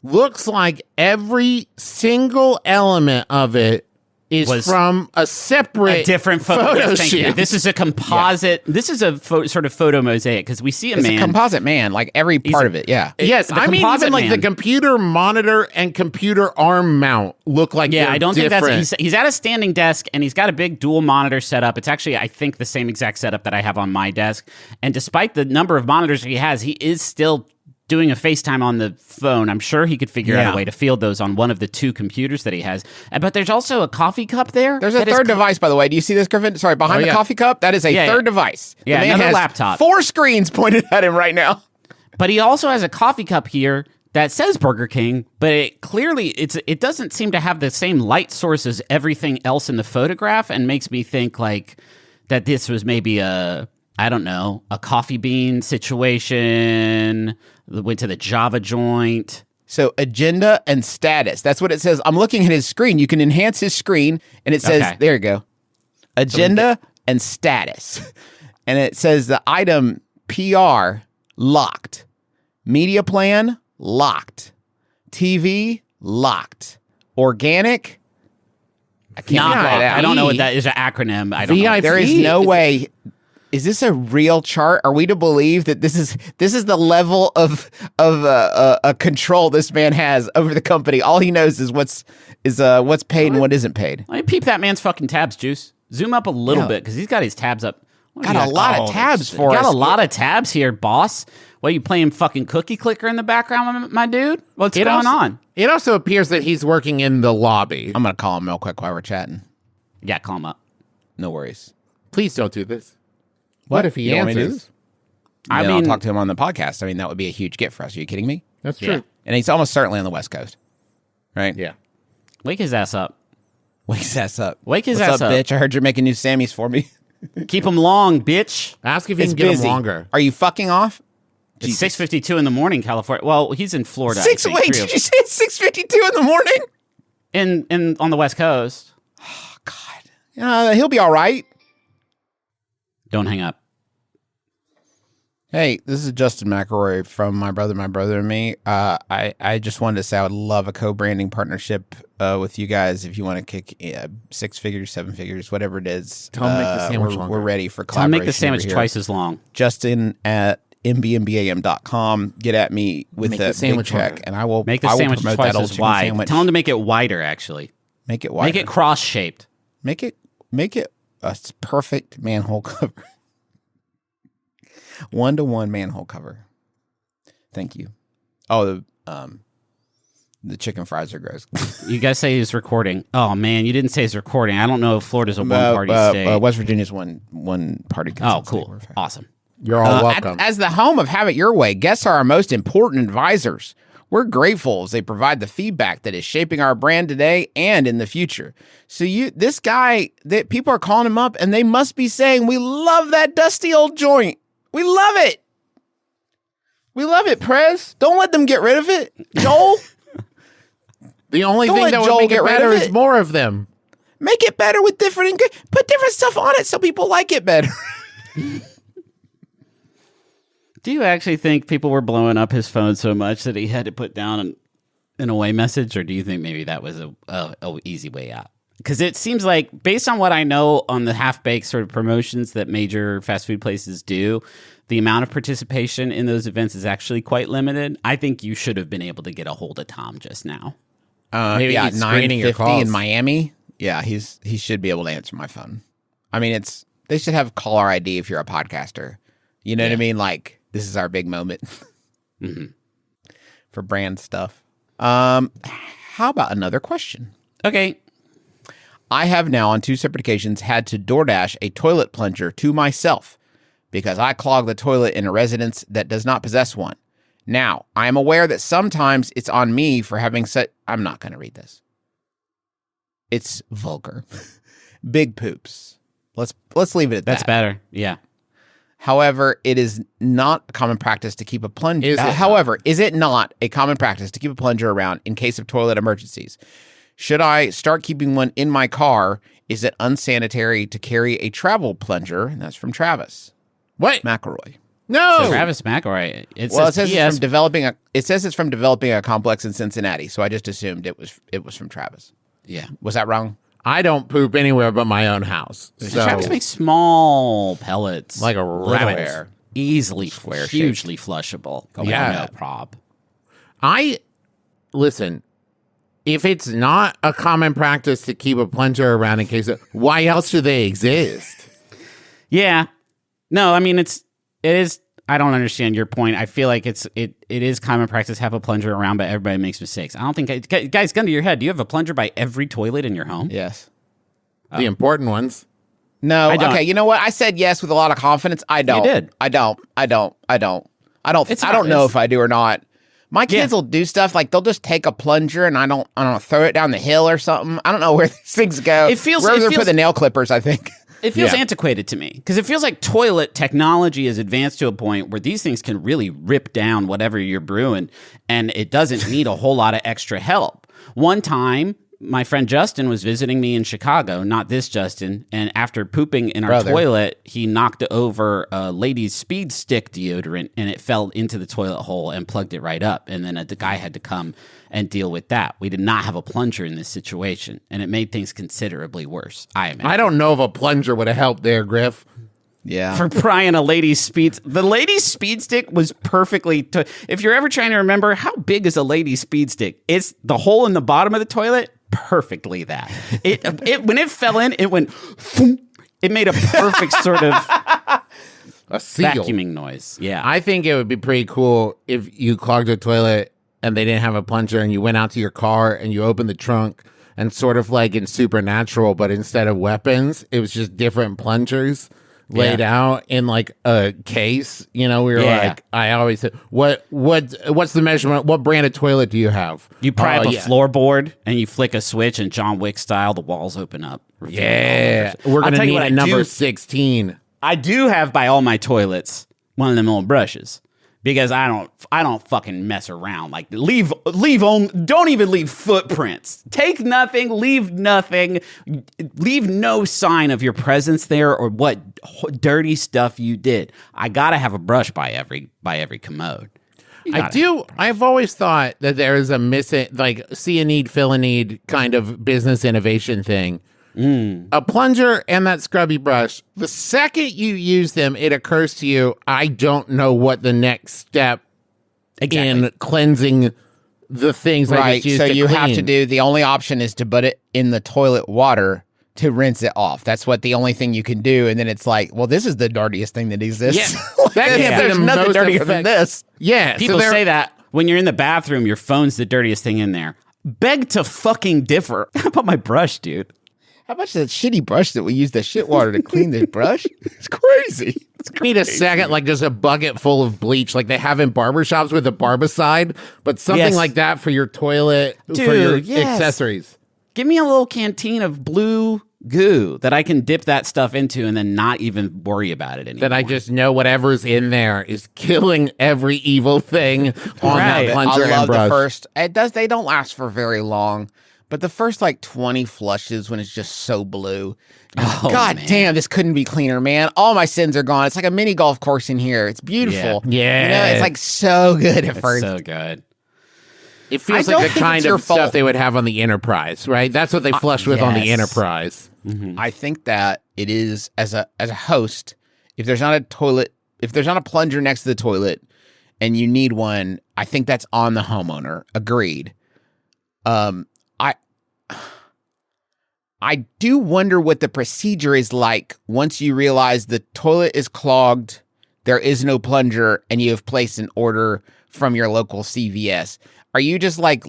looks like every single element of it is from a separate different photo Thank you. shoot. This is a composite. This is a sort of photo mosaic because we see It's a composite man, like every part of it. Yeah. Yes, The I mean composite even like the man. computer monitor and computer arm mount look like Yeah, they're I don't different. think that's. He's at a standing desk and he's got a big dual monitor setup. It's actually, I think, the same exact setup that I have on my desk. And despite the number of monitors he has, he is still doing a FaceTime on the phone. I'm sure he could figure out a way to field those on one of the two computers that he has. But there's also a coffee cup there. There's a third device, by the way. Do you see this, Griffin? Sorry, behind the coffee cup, that is a third device. Yeah, the man another has laptop. 4 screens pointed at him right now. But he also has a coffee cup here that says Burger King, but it clearly it doesn't seem to have the same light source as everything else in the photograph, and makes me think like that this was maybe a coffee bean situation. Went to the Java joint. So agenda and status. That's what it says. I'm looking at his screen. You can enhance his screen, and it says, there you go. Agenda and status. And it says the item PR locked. Media plan locked. TV locked. Organic. I can't Not figure locked. it out. I don't know what that is. An acronym. I don't know. There is no way. Is this a real chart? Are we to believe that this is the level of control this man has over the company? All he knows is what's paid and what isn't paid. Let me peep that man's fucking tabs, Juice. Zoom up a little bit because he's got his tabs up. Got a lot of tabs for us. Got a lot of tabs here, boss. What, you playing fucking Cookie Clicker in the background, my dude? What's going on? It also appears that he's working in the lobby. I'm gonna call him real quick while we're chatting. Yeah, call him up. No worries. Please don't do this. What if he You want me to do answers? this? I'll talk to him on the podcast. I mean, that would be a huge get for us. Are you kidding me? That's true. And he's almost certainly on the West Coast, right? Yeah. Wake his ass up. Wake his ass up. Wake his What's ass up, up. bitch? I heard you're making new Sammys for me. Keep him long, bitch. Ask if you It's can get busy. him longer. Are you fucking off? It's 6:52 in the morning, California. Well, he's in Florida. I Wait, think, did you say it's 6:52 in the morning? in on the West Coast. Oh, God. He'll be all right. Don't hang up. Hey, this is Justin McElroy from My Brother, and Me. I just wanted to say I would love a co-branding partnership with you guys if you want to kick 6 figures, 7 figures, whatever it is. Tell 'em make the sandwich we're longer. ready for Tell him collaboration. make the sandwich over here. twice as long. Justin at MBMBaM.com. Get at me with Make that the sandwich big check, longer. and I will Make the I will sandwich promote twice that old as chicken wide. sandwich. Tell him to make it wider, actually. Make it wider. Make it cross-shaped. Make it a perfect manhole cover. 1-to-1 manhole cover. Thank you. Oh, the chicken fries are gross. You guys say he's recording. Oh, man, you didn't say he's recording. I don't know if Florida's a one-party state. West Virginia's one party. Oh, cool. Awesome. You're all welcome. As the home of Have It Your Way, guests are our most important advisors. We're grateful as they provide the feedback that is shaping our brand today and in the future. So this guy, that people are calling him up, and they must be saying, "We love that dusty old joint. We love it. We love it, Prez. Don't let them get rid of it, Joel." The only Don't thing let that Joel would make get it rid better of is it. more of them. Make it better with different put different stuff on it so people like it better. Do you actually think people were blowing up his phone so much that he had to put down an away message, or do you think maybe that was a easy way out? Because it seems like, based on what I know on the half-baked sort of promotions that major fast food places do, the amount of participation in those events is actually quite limited. I think you should have been able to get a hold of Tom just now. Maybe yeah, he's screening your 950 calls. in Miami. Yeah, he should be able to answer my phone. I mean, they should have caller ID if you're a podcaster. You know what I mean? Like, this is our big moment for brand stuff. How about another question? Okay. I have now on 2 separate occasions had to DoorDash a toilet plunger to myself because I clog the toilet in a residence that does not possess one. Now, I am aware that sometimes it's on me for having I'm not going to read this. It's vulgar. Big poops. Let's leave it at that. That's better. Yeah. However, it is not a common practice to keep a plunger. Is it not a common practice to keep a plunger around in case of toilet emergencies? Should I start keeping one in my car? Is it unsanitary to carry a travel plunger? And that's from Travis. What? McElroy. No. Travis McElroy. It says it's from developing a complex in Cincinnati. So I just assumed it was from Travis. Yeah. Was that wrong? I don't poop anywhere but my own house. So Travis makes small pellets. like a rabbit. Little, easily, hugely flushable. Yeah. No prob. Listen, if it's not a common practice to keep a plunger around in case of, why else do they exist? Yeah. No, I mean, it is. I don't understand your point. I feel like it is common practice to have a plunger around, but everybody makes mistakes. I don't think, guys, gun to your head. Do you have a plunger by every toilet in your home? Yes. The important ones. No. I don't. Okay. You know what? I said yes with a lot of confidence. I don't. You did. I don't know if I do or not. My kids will do stuff like they'll just take a plunger and I don't throw it down the hill or something. I don't know where these things go. Where they put the nail clippers, I think. It feels antiquated to me because it feels like toilet technology is advanced to a point where these things can really rip down whatever you're brewing and it doesn't need a whole lot of extra help. One time, my friend Justin was visiting me in Chicago, not this Justin, and after pooping in our toilet, he knocked over a lady's Speed Stick deodorant and it fell into the toilet hole and plugged it right up. And then the guy had to come and deal with that. We did not have a plunger in this situation, and it made things considerably worse. I don't know if a plunger would have helped there, Griff. Yeah. For prying a lady's the lady's Speed Stick was perfectly, if you're ever trying to remember how big is a lady's Speed Stick, it's the hole in the bottom of the toilet, perfectly that. It when it fell in, it went, it made a perfect sort of a seal. Vacuuming noise. Yeah. I think it would be pretty cool if you clogged a toilet and they didn't have a plunger and you went out to your car and you opened the trunk and sort of like in Supernatural, but instead of weapons, it was just different plungers laid out in like a case. You know, we were like, I always said, what's the measurement? What brand of toilet do you have? You pry up a floorboard and you flick a switch and John Wick style, the walls open up. Yeah. We're going to need a number 16. I do have by all my toilets one of them little brushes. Because I don't fucking mess around. Like don't even leave footprints. Take nothing, leave nothing, leave no sign of your presence there or what dirty stuff you did. I gotta have a brush by every commode. I've always thought that there is a missing, like, see a need, fill a need kind of business innovation thing. A plunger and that scrubby brush, the second you use them, it occurs to you, I don't know what the next step in cleansing the things I just used to clean. So you have to do, the only option is to put it in the toilet water to rinse it off. That's what the only thing you can do. And then it's like, well, this is the dirtiest thing that exists. Yeah. There's nothing dirtier than this. Yeah. People say that when you're in the bathroom, your phone's the dirtiest thing in there. Beg to fucking differ. How about my brush, dude? How much that shitty brush that we use the shit water to clean this brush? It's crazy. Need a second, like just a bucket full of bleach, like they have in barbershops with a barbicide, but something like that for your toilet, for your accessories. Give me a little canteen of blue goo that I can dip that stuff into and then not even worry about it anymore. That I just know whatever's in there is killing every evil thing on that plunger and brush. The first. They don't last for very long. But the first like 20 flushes when it's just so blue. God damn, this couldn't be cleaner, man. All my sins are gone. It's like a mini golf course in here. It's beautiful. Yeah. You know, it's like so good at first. So good. It feels like the kind of stuff they would have on the Enterprise, right? That's what they flush with on the Enterprise. Mm-hmm. I think that it is, as a host, if there's not a plunger next to the toilet and you need one, I think that's on the homeowner. Agreed. I do wonder what the procedure is like once you realize the toilet is clogged, there is no plunger, and you have placed an order from your local CVS. Are you just like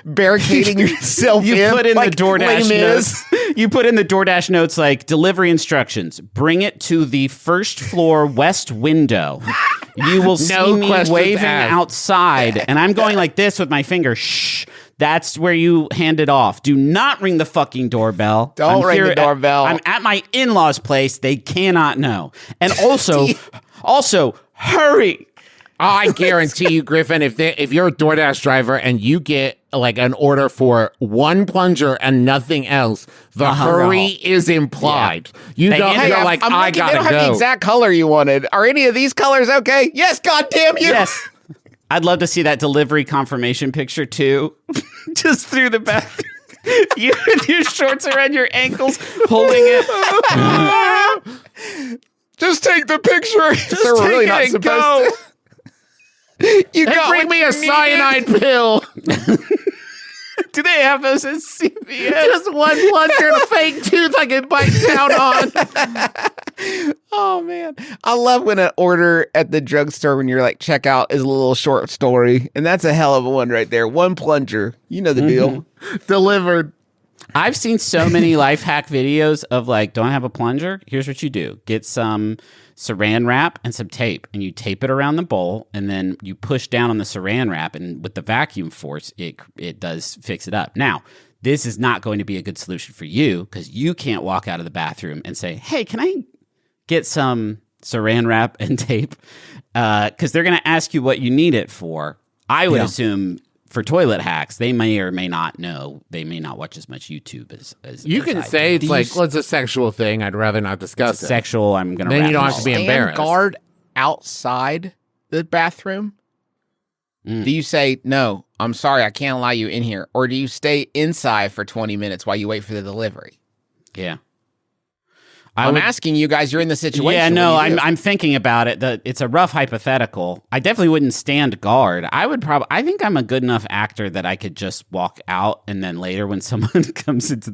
barricading yourself You in? put in like the DoorDash notes. You put in the DoorDash notes like delivery instructions. Bring it to the first floor west window. You will see me waving outside, and I'm going like this with my finger. Shh. That's where you hand it off. Do not ring the fucking doorbell. Don't ring the doorbell. I'm at my in-laws' place. They cannot know. And also, hurry. I guarantee you, Griffin, if you're a DoorDash driver and you get like an order for one plunger and nothing else, the hurry is implied. You don't. You're like, I gotta go. They don't have the exact color you wanted. Are any of these colors okay? Yes, goddamn you. Yes. I'd love to see that delivery confirmation picture too. Just through the back. You with your shorts around your ankles, holding it. Just take the picture. Just They're take really it not and supposed go. to. You Hey, got bring me a cyanide pill. Do they have those at CVS? Just one plunger and a fake tooth I can bite down on. Oh man, I love when an order at the drugstore when you're like checkout is a little short story, and that's a hell of a one right there. One plunger, you know the deal. Delivered. I've seen so many life hack videos of like, don't have a plunger? Here's what you do. Get some saran wrap and some tape, and you tape it around the bowl, and then you push down on the saran wrap, and with the vacuum force, it does fix it up. Now, this is not going to be a good solution for you because you can't walk out of the bathroom and say, hey, can I get some saran wrap and tape? Because they're going to ask you what you need it for. I would assume for toilet hacks, they may or may not know. They may not watch as much YouTube as You as can I say do. it's like, well, it's a sexual thing. I'd rather not discuss it. Sexual, I'm going to Then you don't have to be Stand embarrassed. guard outside the bathroom. Do you say, no, I'm sorry, I can't allow you in here? Or do you stay inside for 20 minutes while you wait for the delivery? Yeah. I'm asking you guys, you're in the situation. Yeah, no, What do you do? I'm thinking about it. It's a rough hypothetical. I definitely wouldn't stand guard. I think I'm a good enough actor that I could just walk out, and then later when someone comes out to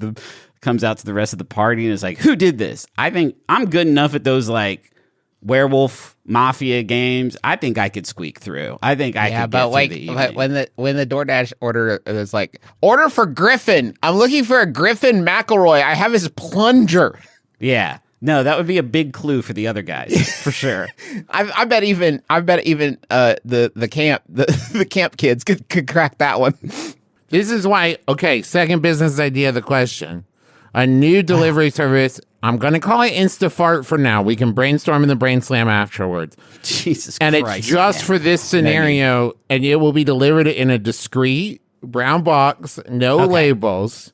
the rest of the party and is like, who did this? I think I'm good enough at those like werewolf mafia games. I think I could squeak through. I think I could but get like through the but evening. when the DoorDash order was like, order for Griffin. I'm looking for a Griffin McElroy. I have his plunger. Yeah. No, that would be a big clue for the other guys, for sure. I bet even the camp kids could crack that one. This is why, okay, second business idea of the question. A new delivery service. I'm going to call it Instafart for now. We can brainstorm in the Brain Slam afterwards. Jesus and Christ. it's just for this scenario, and it will be delivered in a discreet brown box, no labels.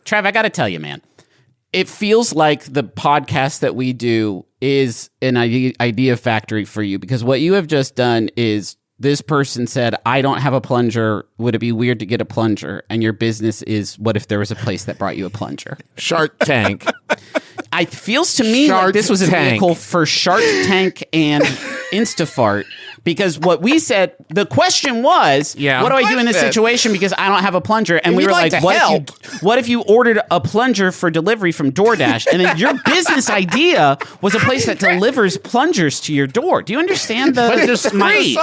Trav, I got to tell you, man. It feels like the podcast that we do is an idea factory for you, because what you have just done is this person said, I don't have a plunger. Would it be weird to get a plunger? And your business is, what if there was a place that brought you a plunger? Shark Tank. It feels to me like this was a vehicle for Shark Tank and Instafart, because what we said, the question was, what do I do in this situation because I don't have a plunger? And we were like, what if you ordered a plunger for delivery from DoorDash? And then your business idea was a place that delivers plungers to your door. Do you understand the... But discreet.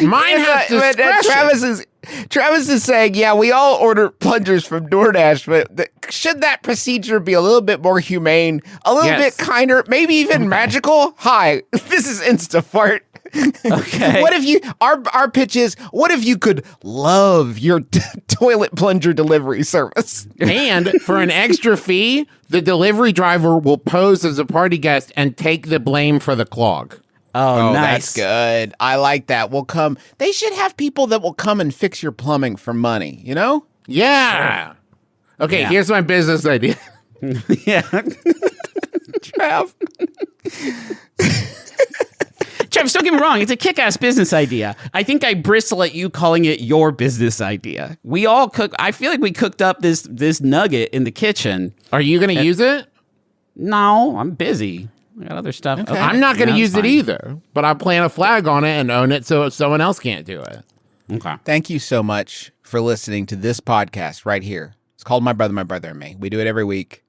Mine has discretion. Travis is saying, yeah, we all order plungers from DoorDash, but should that procedure be a little bit more humane, a little bit kinder, maybe even magical? Hi, this is Instafart. Okay. What if you, our pitch is, what if you could love your toilet plunger delivery service? And for an extra fee, the delivery driver will pose as a party guest and take the blame for the clog. Oh, That's nice. good. I like that. They should have people that will come and fix your plumbing for money, you know? Yeah. Okay, here's my business idea. Yeah. Trav. Travis, don't get me wrong. It's a kick-ass business idea. I think I bristle at you calling it your business idea. We all cook. I feel like we cooked up this nugget in the kitchen. Are you going to use it? No, I'm busy. I got other stuff. Okay. I'm not going to use it either, but I plant a flag on it and own it so someone else can't do it. Okay. Thank you so much for listening to this podcast right here called My Brother and Me. We do it every week.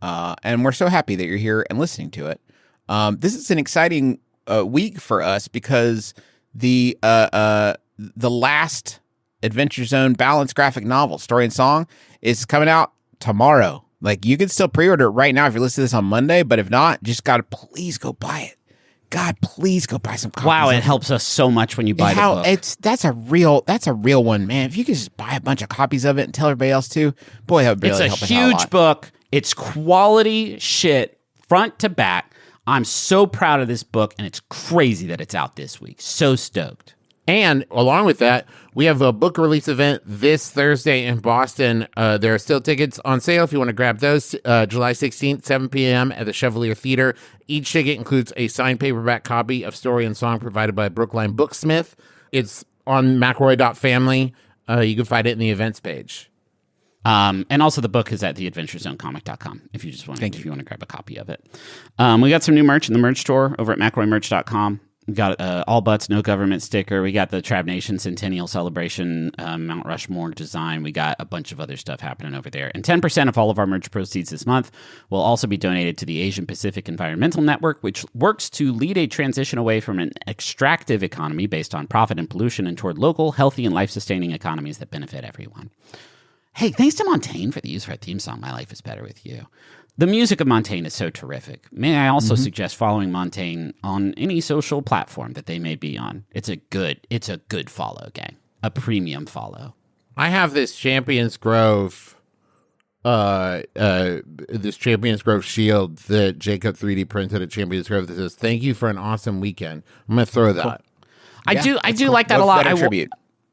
And we're so happy that you're here and listening to it. This is an exciting week for us because the last Adventure Zone balanced graphic novel, story and song, is coming out tomorrow. Like, you can still pre-order it right now if you're listening to this on Monday, but if not, just gotta please go buy it. God, please go buy some copies. Wow, it helps us so much when you buy the book. That's a real one, man. If you could just buy a bunch of copies of it and tell everybody else too, boy, that would really help us out a lot. It's a huge book. It's quality shit, front to back. I'm so proud of this book, and it's crazy that it's out this week. So stoked. And along with that, we have a book release event this Thursday in Boston. There are still tickets on sale if you want to grab those. July 16th, 7 p.m. at the Chevalier Theater. Each ticket includes a signed paperback copy of Story and Song provided by Brookline Booksmith. It's on McElroy.family. You can find it in the events page. And also the book is at theadventurezonecomic.com if you just want if you want to grab a copy of it. We got some new merch in the merch store over at McElroymerch.com. We got All Butts, No Government sticker. We got the Trav Nation Centennial Celebration Mount Rushmore design. We got a bunch of other stuff happening over there. And 10% of all of our merch proceeds this month will also be donated to the Asian Pacific Environmental Network, which works to lead a transition away from an extractive economy based on profit and pollution and toward local, healthy, and life-sustaining economies that benefit everyone. Hey, thanks to Montaigne for the use of our theme song, My Life is Better With You. The music of Montaigne is so terrific. May I also suggest following Montaigne on any social platform that they may be on. It's a good follow, gang. A premium follow. I have this Champions Grove shield that Jacob 3D printed at Champions Grove that says, "Thank you for an awesome weekend." I'm going to throw that. Cool. I do like that a lot.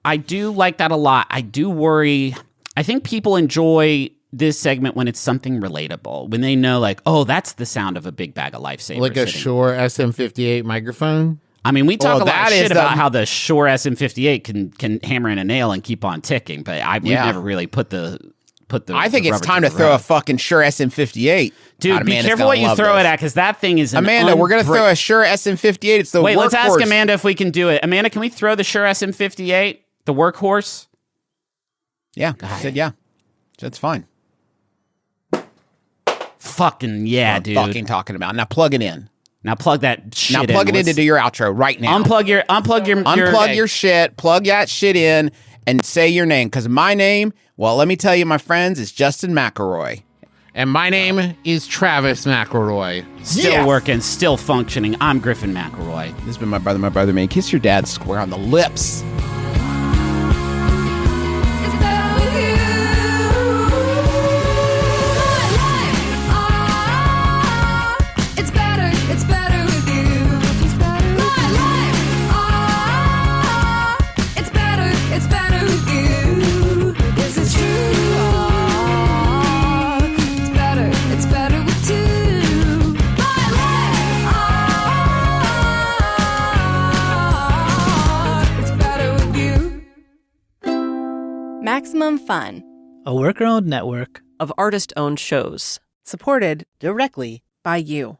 I do like that a lot. I do worry. I think people enjoy this segment when it's something relatable, when they know, like, oh, that's the sound of a big bag of Lifesavers. Like a Shure SM58 microphone? I mean, we talk a lot of shit about how the Shure SM58 can hammer in a nail and keep on ticking, but we've never really put the I think it's time to throw a fucking Shure SM58. Dude, be careful what you throw it at, because that thing is Amanda, we're going to throw a Shure SM58. It's the workhorse. Wait, let's ask Amanda if we can do it. Amanda, can we throw the Shure SM58, the workhorse? Yeah, I said yeah. That's fine. Fucking yeah, dude. Fucking talking about. Now plug it in. Now plug that shit in. Now plug it in to do your outro right now. Unplug your shit. Plug that shit in and say your name. Because my name, well, let me tell you, my friends, is Justin McElroy. And my name is Travis McElroy. Still working, still functioning. I'm Griffin McElroy. This has been my brother, man. Kiss your dad square on the lips. Maximum Fun, a worker-owned network of artist-owned shows, supported directly by you.